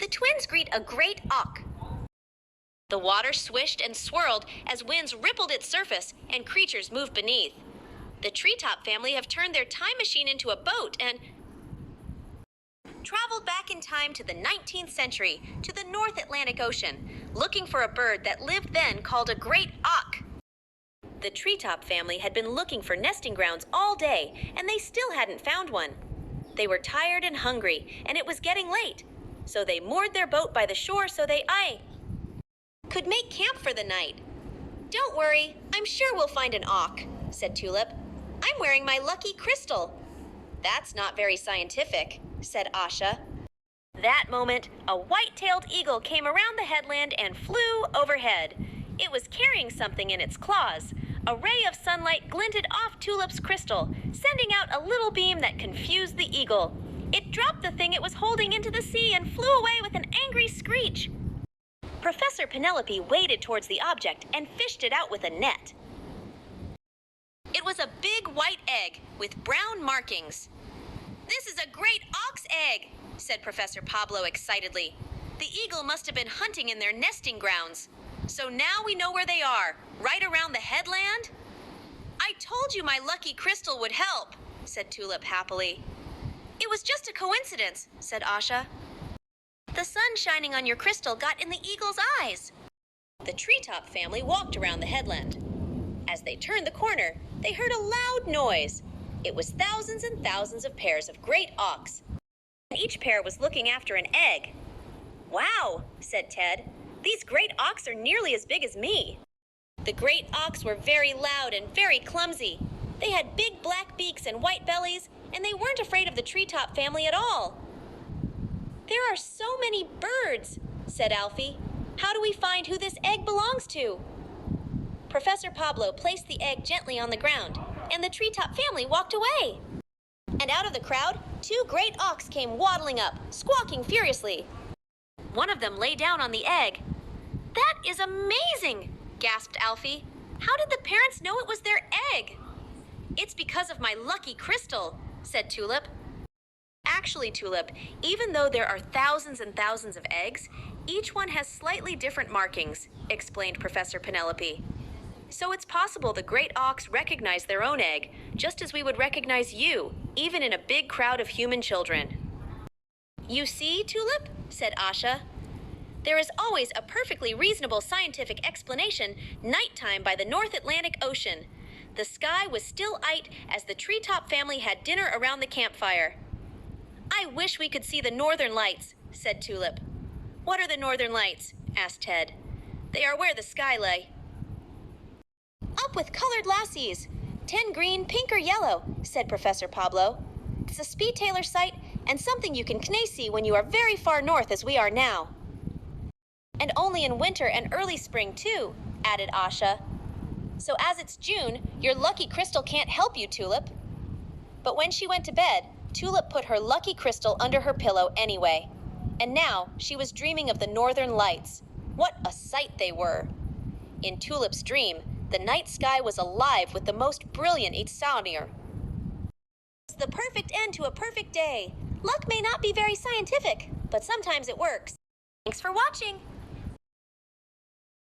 the twins greet a great auk. The water swished and swirled as winds rippled its surface and creatures moved beneath. The Treetop family have turned their time machine into a boat and traveled back in time to the 19th century to the North Atlantic Ocean, looking for a bird that lived then called a Great Auk. The Treetop family had been looking for nesting grounds all day, and they still hadn't found one. They were tired and hungry, and it was getting late, so they moored their boat by the shore so they could make camp for the night. "Don't worry, I'm sure we'll find an auk," said Tulip. "I'm wearing my lucky crystal." "That's not very scientific," said Asha. That moment, a white-tailed eagle came around the headland and flew overhead. It was carrying something in its claws. A ray of sunlight glinted off Tulip's crystal, sending out a little beam that confused the eagle. It dropped the thing it was holding into the sea and flew away with an angry screech. Professor Penelope waded towards the object and fished it out with a net. It was a big white egg with brown markings. "This is a great auk's egg," said Professor Pablo excitedly. "The eagle must have been hunting in their nesting grounds. So now we know where they are, right around the headland." "I told you my lucky crystal would help," said Tulip happily. "It was just a coincidence," said Asha. "The sun shining on your crystal got in the eagle's eyes." The Treetop family walked around the headland. As they turned the corner, they heard a loud noise. It was thousands and thousands of pairs of great auks, and each pair was looking after an egg. "Wow," said Ted. "These great auks are nearly as big as me." The great auks were very loud and very clumsy. They had big black beaks and white bellies, and they weren't afraid of the Treetop family at all. "There are so many birds," said Alfie. "How do we find who this egg belongs to?" Professor Pablo placed the egg gently on the ground, and the Treetop family walked away. And out of the crowd, two great auks came waddling up, squawking furiously. One of them lay down on the egg. "That is amazing," gasped Alfie. "How did the parents know it was their egg?" "It's because of my lucky crystal," said Tulip. "Actually, Tulip, even though there are thousands and thousands of eggs, each one has slightly different markings," explained Professor Penelope. "So it's possible the great auks recognize their own egg, just as we would recognize you, even in a big crowd of human children." "You see, Tulip," said Asha. "There is always a perfectly reasonable scientific explanation nighttime by the North Atlantic Ocean. The sky was still-ite as the Treetop family had dinner around the campfire." "I wish we could see the northern lights," said Tulip. "What are the northern lights?" asked Ted. "They are where the sky lay." "Up with colored lassies. 10 green, pink, or yellow," said Professor Pablo. "It's a speed-tailor sight and something you can see when you are very far north as we are now." "And only in winter and early spring, too," added Asha. "So as it's June, your lucky crystal can't help you, Tulip." But when she went to bed, Tulip put her lucky crystal under her pillow anyway. And now she was dreaming of the northern lights. What a sight they were! In Tulip's dream, the night sky was alive with the most brilliant Itzaunier. It's the perfect end to a perfect day. Luck may not be very scientific, but sometimes it works. Thanks for watching!